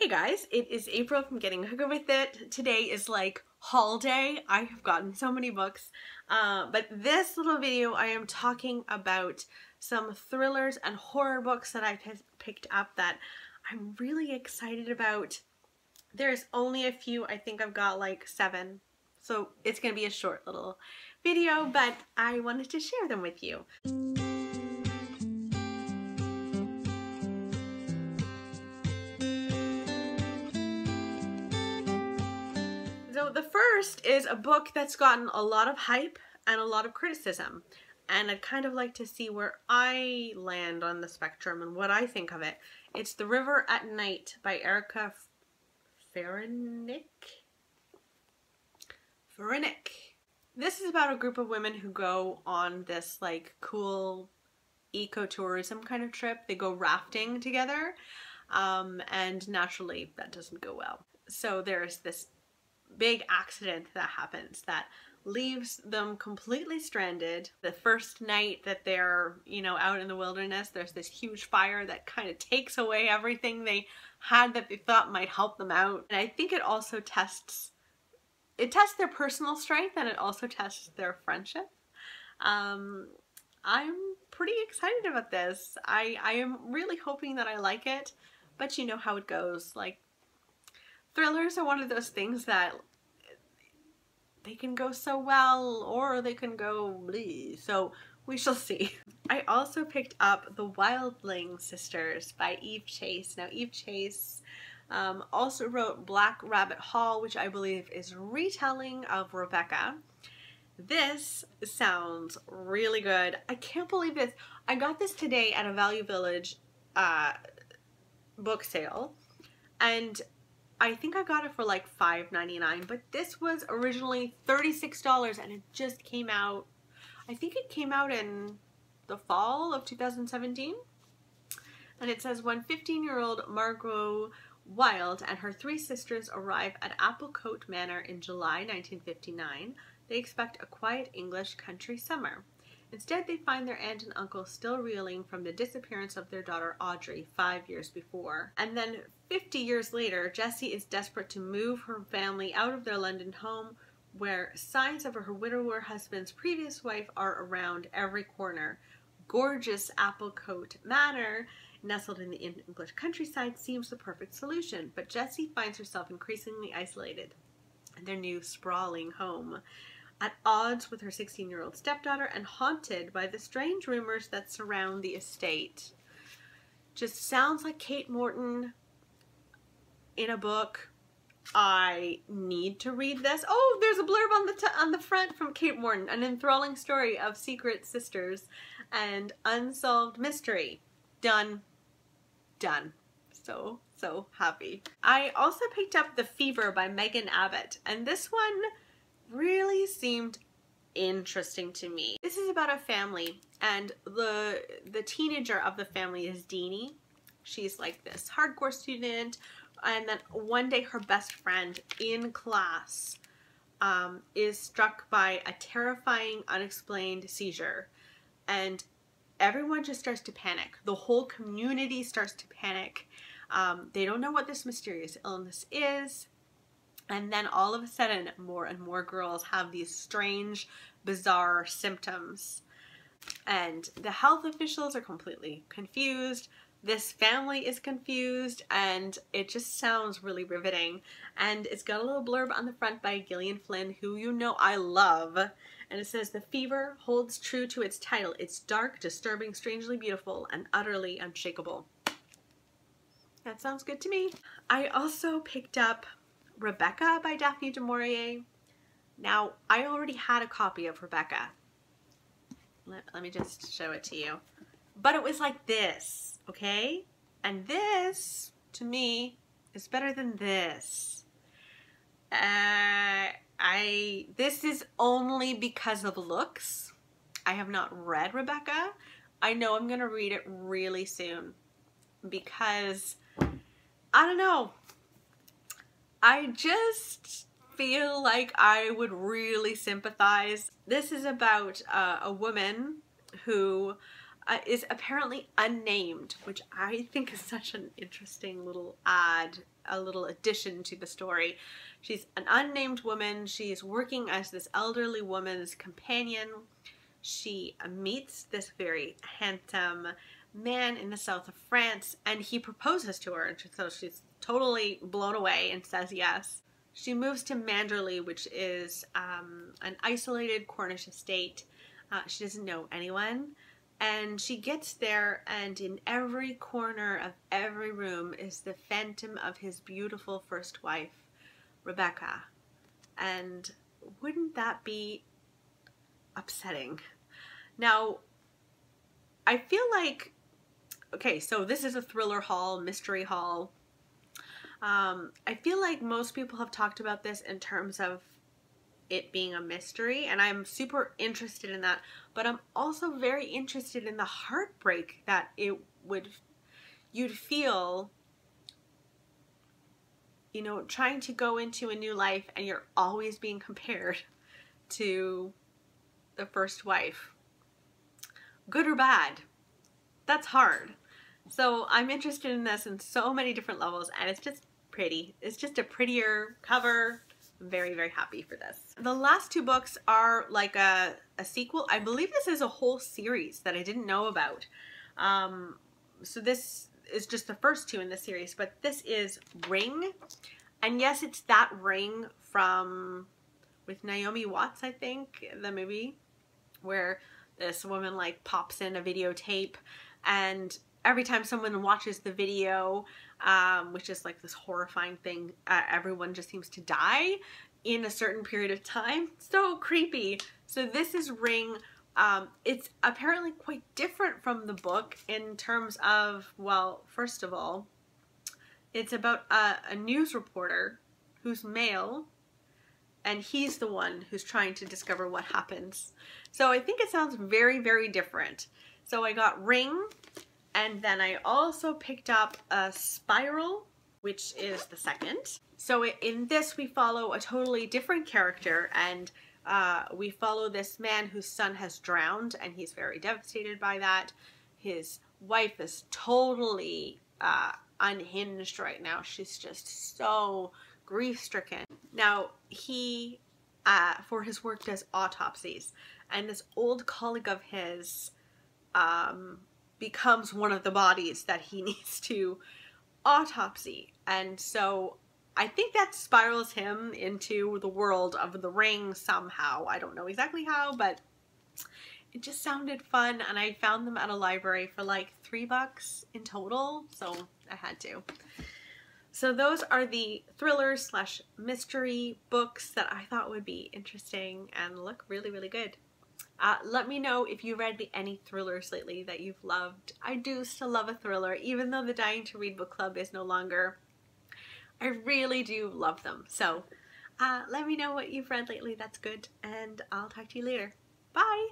Hey guys, it is April from Getting Hooker With It. Today is like haul day. I have gotten so many books, but this little video I am talking about some thrillers and horror books that I picked up that I'm really excited about. There's only a few. I think I've got like 7, so it's gonna be a short little video, but I wanted to share them with you. So the first is a book that's gotten a lot of hype and a lot of criticism, and I'd kind of like to see where I land on the spectrum and what I think of it. It's The River at Night by Erica Ferenick. This is about a group of women who go on this like cool ecotourism kind of trip. They go rafting together, and naturally that doesn't go well. So there's this big accident that happens that leaves them completely stranded. The first night that they're, out in the wilderness, there's this huge fire that kind of takes away everything they had that they thought might help them out. And I think it also tests their personal strength, and it also tests their friendship. I'm pretty excited about this. I am really hoping that I like it, but you know how it goes. Like, thrillers are one of those things that they can go so well or they can go bleh, so we shall see. I also picked up The Wildling Sisters by Eve Chase. Now Eve Chase also wrote Black Rabbit Hall, which I believe is retelling of Rebecca. This sounds really good. I can't believe this. I got this today at a Value Village book sale, and I think I got it for like $5.99, but this was originally $36 and it just came out, I think it came out in the fall of 2017. And it says, when 15-year-old Margot Wild and her 3 sisters arrive at Applecote Manor in July 1959, they expect a quiet English country summer. Instead, they find their aunt and uncle still reeling from the disappearance of their daughter Audrey 5 years before. And then 50 years later, Jessie is desperate to move her family out of their London home, where signs of her widower husband's previous wife are around every corner. Gorgeous Applecote Manor, nestled in the English countryside, seems the perfect solution, but Jessie finds herself increasingly isolated in their new sprawling home, at odds with her 16-year-old stepdaughter and haunted by the strange rumors that surround the estate. Just sounds like Kate Morton in a book. I need to read this. Oh, there's a blurb on the front from Kate Morton, an enthralling story of secret sisters and unsolved mystery. Done. So happy. I also picked up The Fever by Megan Abbott, and this one really seemed interesting to me. This is about a family, and the teenager of the family is Deanie. She's like this hardcore student, and then one day her best friend in class is struck by a terrifying unexplained seizure, and everyone just starts to panic. The whole community starts to panic. They don't know what this mysterious illness is. And then all of a sudden, more and more girls have these strange, bizarre symptoms. And the health officials are completely confused. This family is confused, and it just sounds really riveting. And it's got a little blurb on the front by Gillian Flynn, who you know I love. And it says, "The Fever holds true to its title. It's dark, disturbing, strangely beautiful, and utterly unshakable." That sounds good to me. I also picked up Rebecca by Daphne du Maurier. Now, I already had a copy of Rebecca. Let me just show it to you. But it was like this, okay? And this, to me, is better than this. This is only because of looks. I have not read Rebecca. I know I'm gonna read it really soon because, I don't know, I just feel like I would really sympathize. This is about a woman who is apparently unnamed, which I think is such an interesting little a little addition to the story. She's an unnamed woman. She's working as this elderly woman's companion. She meets this very handsome man in the south of France, and he proposes to her, and so she's totally blown away and says yes. She moves to Manderley, which is an isolated Cornish estate. She doesn't know anyone. And she gets there, and in every corner of every room is the phantom of his beautiful first wife, Rebecca. And wouldn't that be upsetting? Now, I feel like, okay, so this is a thriller haul, mystery haul. I feel like most people have talked about this in terms of it being a mystery, and I'm super interested in that, but I'm also very interested in the heartbreak that you'd feel, you know, trying to go into a new life and you're always being compared to the first wife. Good or bad, that's hard. So I'm interested in this in so many different levels, and it's just pretty. It's just a prettier cover. Very, very happy for this. The last two books are like a sequel. I believe this is a whole series that I didn't know about. So this is just the first two in the series, but this is Ring. And yes, it's that Ring from, with Naomi Watts, I think, the movie, where this woman like pops in a videotape, and every time someone watches the video, which is like this horrifying thing, everyone just seems to die in a certain period of time. So creepy. So this is Ring. It's apparently quite different from the book in terms of, well, first of all, it's about a news reporter who's male, and he's the one who's trying to discover what happens. So I think it sounds very, very different. So I got Ring. And then I also picked up a Spiral, which is the second. So in this we follow a totally different character, and we follow this man whose son has drowned, and he's very devastated by that. His wife is totally unhinged right now. She's just so grief-stricken. Now he, for his work, does autopsies, and this old colleague of his becomes one of the bodies that he needs to autopsy. And so I think that spirals him into the world of the Ring somehow. I don't know exactly how, but it just sounded fun, and I found them at a library for like $3 in total, so I had to. So those are the thriller slash mystery books that I thought would be interesting and look really, really good. Let me know if you read any thrillers lately that you've loved. I do still love a thriller, even though the Dying to Read book club is no longer. I really do love them. So let me know what you've read lately that's good, and I'll talk to you later. Bye!